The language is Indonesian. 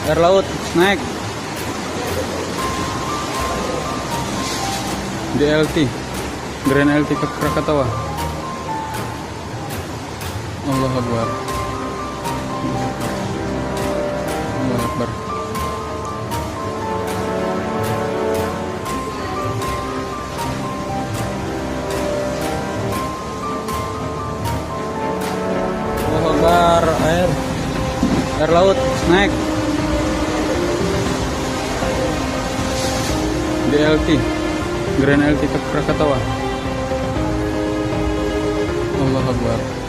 Air laut naik. DLT, Grand LT ke Krakatau. Allahu Akbar. Allahu Akbar. Allahu Akbar. Air laut naik. DLT, Grand LT ke Krakatau. Allahu Akbar.